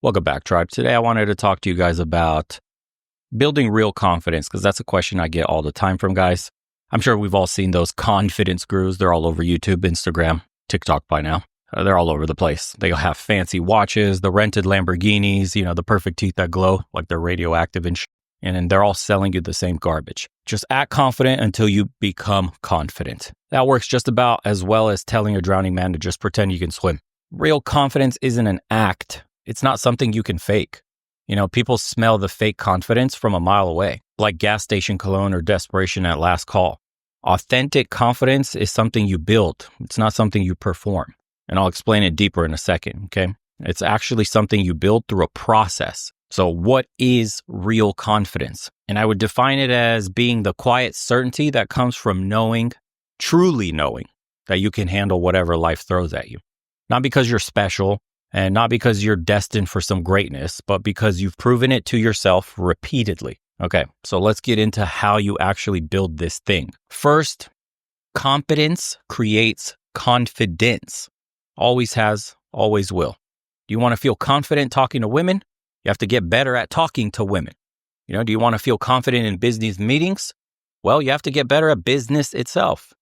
Welcome back, Tribe. Today, I wanted to talk to you guys about building real confidence, because that's a question I get all the time from guys. I'm sure we've all seen those confidence gurus. They're all over YouTube, Instagram, TikTok by now. They're all over the place. They'll have fancy watches, the rented Lamborghinis, the perfect teeth that glow like they're radioactive and and they're all selling you the same garbage. Just act confident until you become confident. That works just about as well as telling a drowning man to just pretend you can swim. Real confidence isn't an act. It's not something you can fake. People smell the fake confidence from a mile away, like gas station cologne or desperation at last call. Authentic confidence is something you build. It's not something you perform. And I'll explain it deeper in a second, okay? It's actually something you build through a process. So what is real confidence? And I would define it as being the quiet certainty that comes from truly knowing that you can handle whatever life throws at you. Not because you're special, and not because you're destined for some greatness, but because you've proven it to yourself repeatedly. Okay, so let's get into how you actually build this thing. First, competence creates confidence. Always has, always will. Do you want to feel confident talking to women? You have to get better at talking to women. Do you want to feel confident in business meetings? Well, you have to get better at business itself.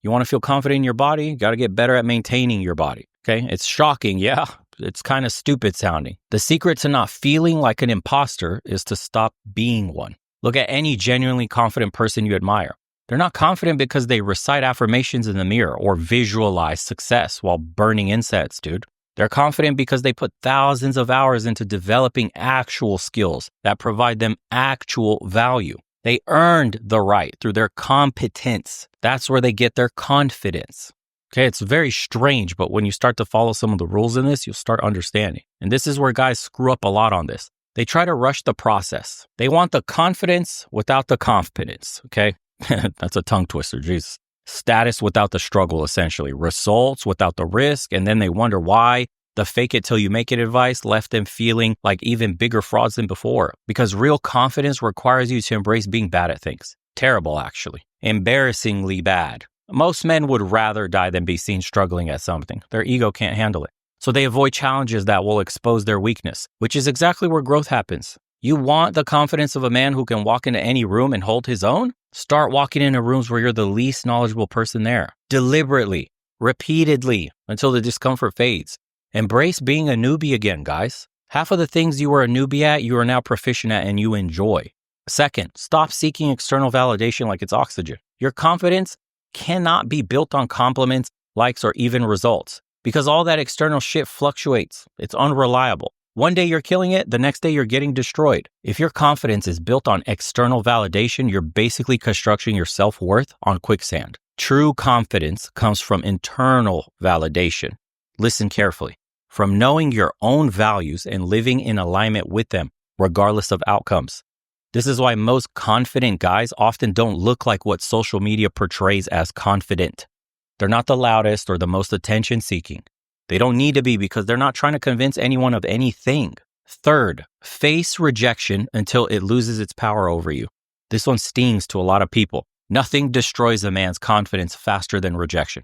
You want to feel confident in your body? You got to get better at maintaining your body. Okay, it's shocking, yeah. It's kind of stupid sounding. The secret to not feeling like an imposter is to stop being one. Look at any genuinely confident person you admire. They're not confident because they recite affirmations in the mirror or visualize success while burning incense, dude. They're confident because they put thousands of hours into developing actual skills that provide them actual value. They earned the right through their competence. That's where they get their confidence. Okay, it's very strange, but when you start to follow some of the rules in this, you'll start understanding. And this is where guys screw up a lot on this. They try to rush the process. They want the confidence without the confidence, okay? That's a tongue twister, Jesus. Status without the struggle, essentially. Results without the risk, and then they wonder why the fake it till you make it advice left them feeling like even bigger frauds than before. Because real confidence requires you to embrace being bad at things. Terrible, actually. Embarrassingly bad. Most men would rather die than be seen struggling at something. Their ego can't handle it. So they avoid challenges that will expose their weakness, which is exactly where growth happens. You want the confidence of a man who can walk into any room and hold his own? Start walking into rooms where you're the least knowledgeable person there. Deliberately, repeatedly, until the discomfort fades. Embrace being a newbie again, guys. Half of the things you were a newbie at, you are now proficient at and you enjoy. Second, stop seeking external validation like it's oxygen. Your confidence cannot be built on compliments, likes, or even results because all that external shit fluctuates. It's unreliable. One day you're killing it, the next day you're getting destroyed. If your confidence is built on external validation, you're basically constructing your self-worth on quicksand. True confidence comes from internal validation. Listen carefully. From knowing your own values and living in alignment with them, regardless of outcomes. This is why most confident guys often don't look like what social media portrays as confident. They're not the loudest or the most attention-seeking. They don't need to be because they're not trying to convince anyone of anything. Third, face rejection until it loses its power over you. This one stings to a lot of people. Nothing destroys a man's confidence faster than rejection.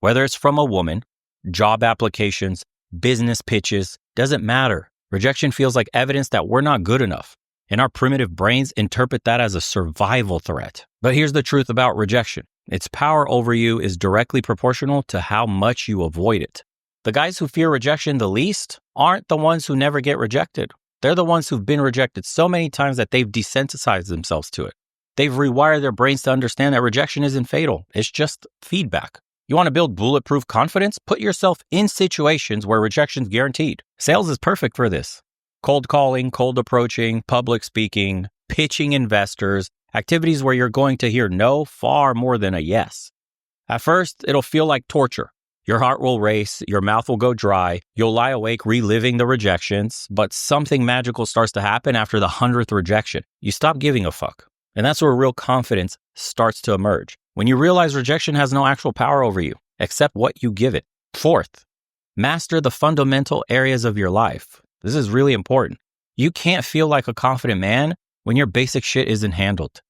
Whether it's from a woman, job applications, business pitches, doesn't matter. Rejection feels like evidence that we're not good enough. And our primitive brains interpret that as a survival threat. But here's the truth about rejection. Its power over you is directly proportional to how much you avoid it. The guys who fear rejection the least aren't the ones who never get rejected. They're the ones who've been rejected so many times that they've desensitized themselves to it. They've rewired their brains to understand that rejection isn't fatal. It's just feedback. You want to build bulletproof confidence? Put yourself in situations where rejection's guaranteed. Sales is perfect for this. Cold calling, cold approaching, public speaking, pitching investors, activities where you're going to hear no far more than a yes. At first, it'll feel like torture. Your heart will race, your mouth will go dry, you'll lie awake reliving the rejections, but something magical starts to happen after the 100th rejection. You stop giving a fuck. And that's where real confidence starts to emerge. When you realize rejection has no actual power over you, except what you give it. Fourth, master the fundamental areas of your life. This is really important. You can't feel like a confident man when your basic shit isn't handled.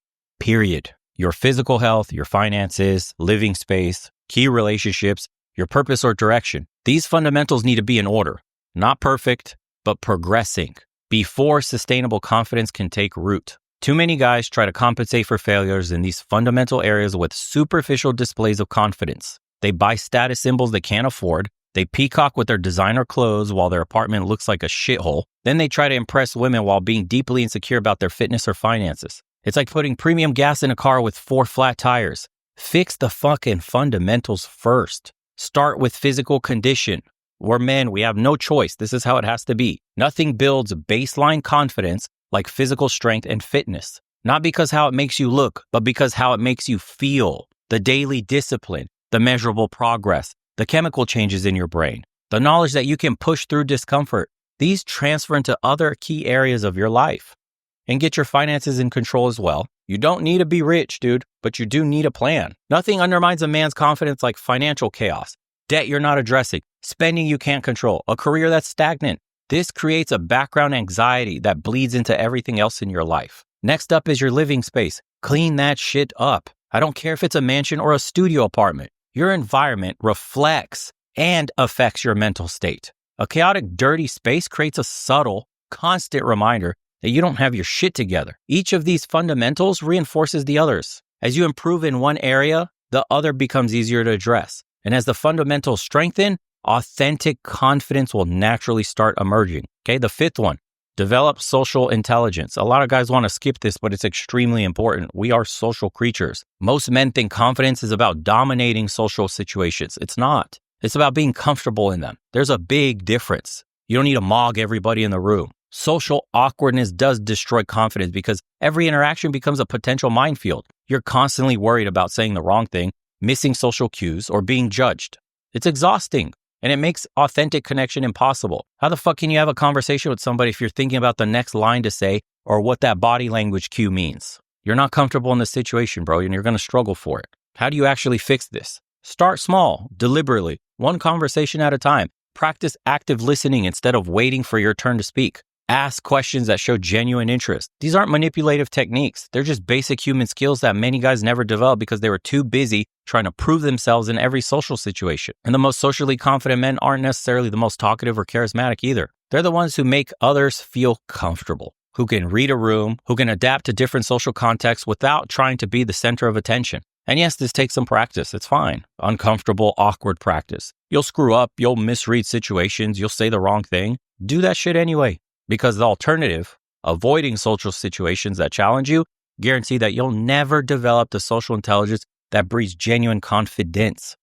Period. Your physical health, your finances, living space, key relationships, your purpose or direction. These fundamentals need to be in order. Not perfect, but progressing before sustainable confidence can take root. Too many guys try to compensate for failures in these fundamental areas with superficial displays of confidence. They buy status symbols they can't afford. They peacock with their designer clothes while their apartment looks like a shithole. Then they try to impress women while being deeply insecure about their fitness or finances. It's like putting premium gas in a car with 4 flat tires. Fix the fucking fundamentals first. Start with physical condition. We're men, we have no choice. This is how it has to be. Nothing builds baseline confidence like physical strength and fitness. Not because how it makes you look, but because how it makes you feel. The daily discipline, the measurable progress, the chemical changes in your brain, the knowledge that you can push through discomfort. These transfer into other key areas of your life. And get your finances in control as well. You don't need to be rich, dude, but you do need a plan. Nothing undermines a man's confidence like financial chaos, debt you're not addressing, spending you can't control, a career that's stagnant. This creates a background anxiety that bleeds into everything else in your life. Next up is your living space. Clean that shit up. I don't care if it's a mansion or a studio apartment. Your environment reflects and affects your mental state. A chaotic, dirty space creates a subtle, constant reminder that you don't have your shit together. Each of these fundamentals reinforces the others. As you improve in one area, the other becomes easier to address. And as the fundamentals strengthen, authentic confidence will naturally start emerging. Okay, the 5th one, develop social intelligence. A lot of guys want to skip this, but it's extremely important. We are social creatures. Most men think confidence is about dominating social situations. It's not. It's about being comfortable in them. There's a big difference. You don't need to mog everybody in the room. Social awkwardness does destroy confidence because every interaction becomes a potential minefield. You're constantly worried about saying the wrong thing, missing social cues, or being judged. It's exhausting, and it makes authentic connection impossible. How the fuck can you have a conversation with somebody if you're thinking about the next line to say or what that body language cue means? You're not comfortable in the situation, bro, and you're going to struggle for it. How do you actually fix this? Start small, deliberately, one conversation at a time. Practice active listening instead of waiting for your turn to speak. Ask questions that show genuine interest. These aren't manipulative techniques. They're just basic human skills that many guys never develop because they were too busy trying to prove themselves in every social situation. And the most socially confident men aren't necessarily the most talkative or charismatic either. They're the ones who make others feel comfortable, who can read a room, who can adapt to different social contexts without trying to be the center of attention. And yes, this takes some practice. It's fine. Uncomfortable, awkward practice. You'll screw up. You'll misread situations. You'll say the wrong thing. Do that shit anyway. Because the alternative, avoiding social situations that challenge you, guarantee that you'll never develop the social intelligence that breeds genuine confidence.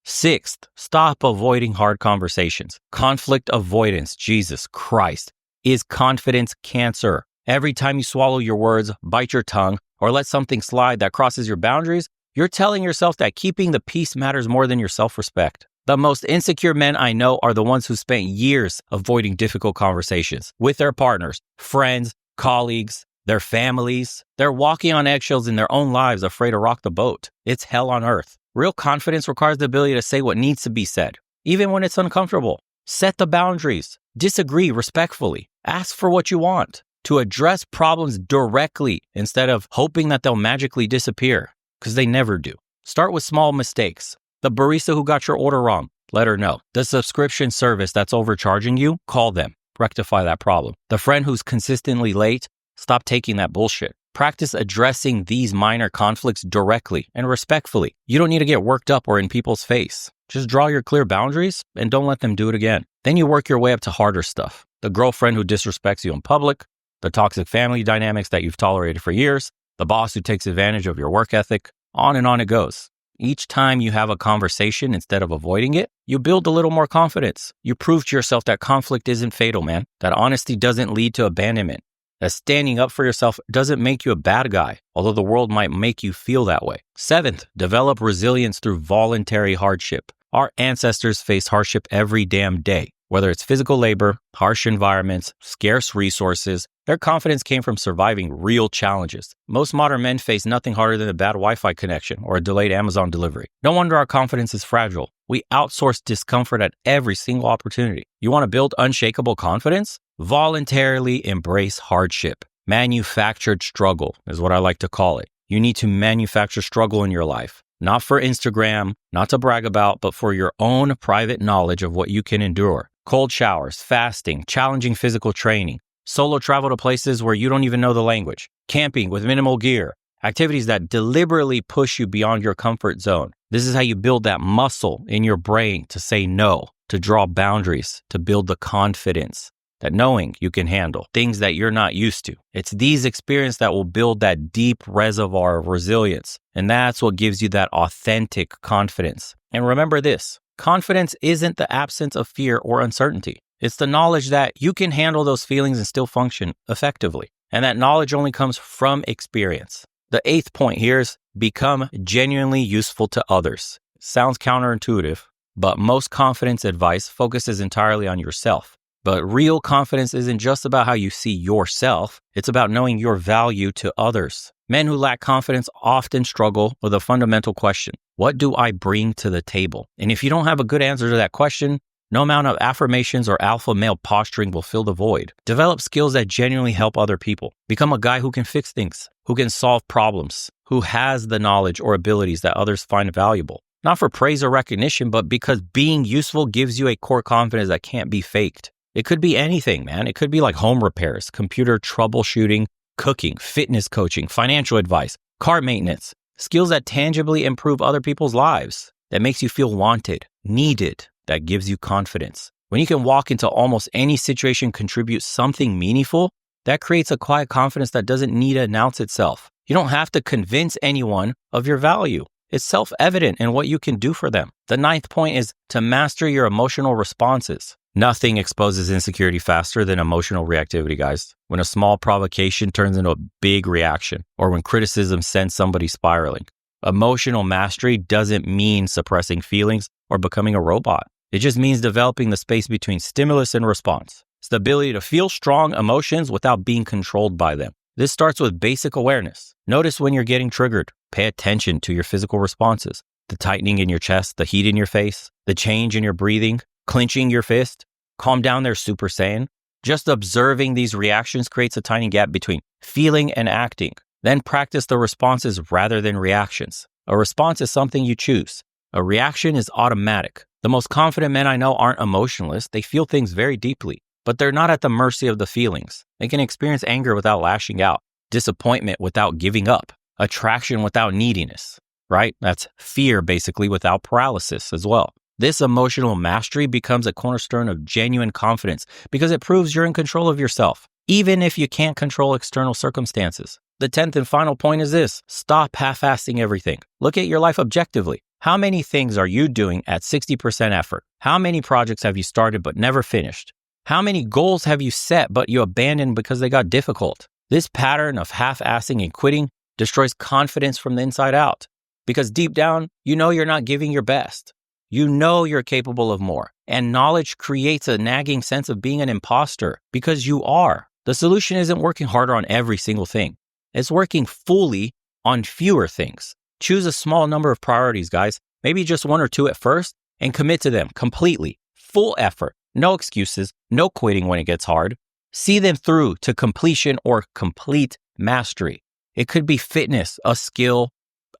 6th, stop avoiding hard conversations. Conflict avoidance, Jesus Christ, is confidence cancer. Every time you swallow your words, bite your tongue, or let something slide that crosses your boundaries, you're telling yourself that keeping the peace matters more than your self-respect. The most insecure men I know are the ones who spent years avoiding difficult conversations with their partners, friends, colleagues, their families. They're walking on eggshells in their own lives, afraid to rock the boat. It's hell on earth. Real confidence requires the ability to say what needs to be said, even when it's uncomfortable. Set the boundaries. Disagree respectfully. Ask for what you want. To address problems directly instead of hoping that they'll magically disappear, because they never do. Start with small mistakes. The barista who got your order wrong, let her know. The subscription service that's overcharging you, call them. Rectify that problem. The friend who's consistently late, stop taking that bullshit. Practice addressing these minor conflicts directly and respectfully. You don't need to get worked up or in people's face. Just draw your clear boundaries and don't let them do it again. Then you work your way up to harder stuff. The girlfriend who disrespects you in public, the toxic family dynamics that you've tolerated for years, the boss who takes advantage of your work ethic, on and on it goes. Each time you have a conversation instead of avoiding it, you build a little more confidence. You prove to yourself that conflict isn't fatal, man. That honesty doesn't lead to abandonment. That standing up for yourself doesn't make you a bad guy, although the world might make you feel that way. 7th, develop resilience through voluntary hardship. Our ancestors faced hardship every damn day. Whether it's physical labor, harsh environments, scarce resources, their confidence came from surviving real challenges. Most modern men face nothing harder than a bad Wi-Fi connection or a delayed Amazon delivery. No wonder our confidence is fragile. We outsource discomfort at every single opportunity. You want to build unshakable confidence? Voluntarily embrace hardship. Manufactured struggle is what I like to call it. You need to manufacture struggle in your life. Not for Instagram, not to brag about, but for your own private knowledge of what you can endure. Cold showers, fasting, challenging physical training, solo travel to places where you don't even know the language, camping with minimal gear, activities that deliberately push you beyond your comfort zone. This is how you build that muscle in your brain to say no, to draw boundaries, to build the confidence that knowing you can handle things that you're not used to. It's these experiences that will build that deep reservoir of resilience. And that's what gives you that authentic confidence. And remember this, confidence isn't the absence of fear or uncertainty. It's the knowledge that you can handle those feelings and still function effectively. And that knowledge only comes from experience. The 8th point here is become genuinely useful to others. Sounds counterintuitive, but most confidence advice focuses entirely on yourself. But real confidence isn't just about how you see yourself. It's about knowing your value to others. Men who lack confidence often struggle with a fundamental question. What do I bring to the table? And if you don't have a good answer to that question, no amount of affirmations or alpha male posturing will fill the void. Develop skills that genuinely help other people. Become a guy who can fix things, who can solve problems, who has the knowledge or abilities that others find valuable. Not for praise or recognition, but because being useful gives you a core confidence that can't be faked. It could be anything, man. It could be like home repairs, computer troubleshooting, cooking, fitness coaching, financial advice, car maintenance, skills that tangibly improve other people's lives, that makes you feel wanted, needed, that gives you confidence. When you can walk into almost any situation, contribute something meaningful, that creates a quiet confidence that doesn't need to announce itself. You don't have to convince anyone of your value. It's self-evident in what you can do for them. The 9th point is to master your emotional responses. Nothing exposes insecurity faster than emotional reactivity, guys. When a small provocation turns into a big reaction, or when criticism sends somebody spiraling. Emotional mastery doesn't mean suppressing feelings or becoming a robot. It just means developing the space between stimulus and response. It's the ability to feel strong emotions without being controlled by them. This starts with basic awareness. Notice when you're getting triggered. Pay attention to your physical responses. The tightening in your chest, the heat in your face, the change in your breathing, clenching your fist. Calm down there, Super Saiyan. Just observing these reactions creates a tiny gap between feeling and acting. Then practice the responses rather than reactions. A response is something you choose. A reaction is automatic. The most confident men I know aren't emotionless. They feel things very deeply, but they're not at the mercy of the feelings. They can experience anger without lashing out, disappointment without giving up, attraction without neediness, right? That's fear basically without paralysis as well. This emotional mastery becomes a cornerstone of genuine confidence because it proves you're in control of yourself, even if you can't control external circumstances. The 10th and final point is this: stop half-assing everything. Look at your life objectively. How many things are you doing at 60% effort? How many projects have you started but never finished? How many goals have you set but you abandoned because they got difficult? This pattern of half-assing and quitting destroys confidence from the inside out because deep down, you know you're not giving your best. You know you're capable of more, and knowledge creates a nagging sense of being an imposter because you are. The solution isn't working harder on every single thing. It's working fully on fewer things. Choose a small number of priorities, guys, maybe just 1 or 2 at first, and commit to them completely, full effort, no excuses, no quitting when it gets hard. See them through to completion or complete mastery. It could be fitness, a skill,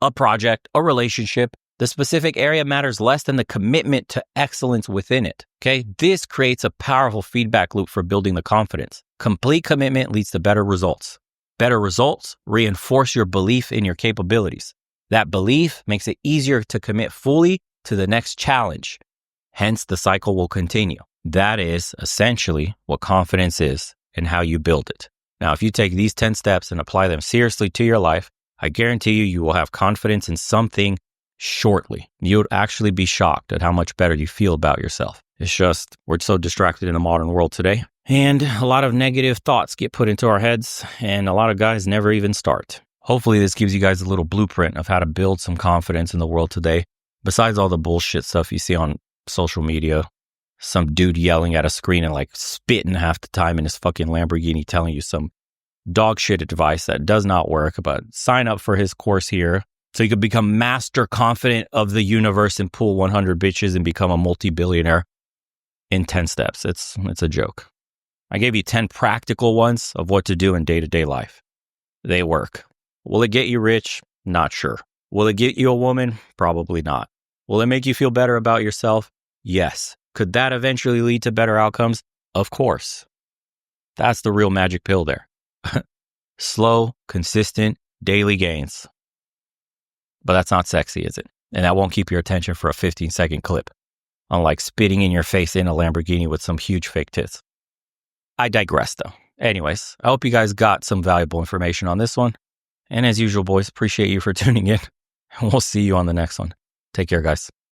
a project, a relationship. The specific area matters less than the commitment to excellence within it. Okay, this creates a powerful feedback loop for building the confidence. Complete commitment leads to better results. Better results reinforce your belief in your capabilities. That belief makes it easier to commit fully to the next challenge. Hence, the cycle will continue. That is essentially what confidence is and how you build it. Now, if you take these 10 steps and apply them seriously to your life, I guarantee you will have confidence in something shortly. You would actually be shocked at how much better you feel about yourself. It's just, we're so distracted in the modern world today. And a lot of negative thoughts get put into our heads, and a lot of guys never even start. Hopefully this gives you guys a little blueprint of how to build some confidence in the world today. Besides all the bullshit stuff you see on social media, some dude yelling at a screen and like spitting half the time in his fucking Lamborghini telling you some dog shit advice that does not work, but sign up for his course here so you could become master confident of the universe and pull 100 bitches and become a multi-billionaire in 10 steps. It's a joke. I gave you 10 practical ones of what to do in day-to-day life. They work. Will it get you rich? Not sure. Will it get you a woman? Probably not. Will it make you feel better about yourself? Yes. Could that eventually lead to better outcomes? Of course. That's the real magic pill there. Slow, consistent, daily gains. But that's not sexy, is it? And that won't keep your attention for a 15-second clip, unlike spitting in your face in a Lamborghini with some huge fake tits. I digress, though. Anyways, I hope you guys got some valuable information on this one. And as usual, boys, appreciate you for tuning in. And we'll see you on the next one. Take care, guys.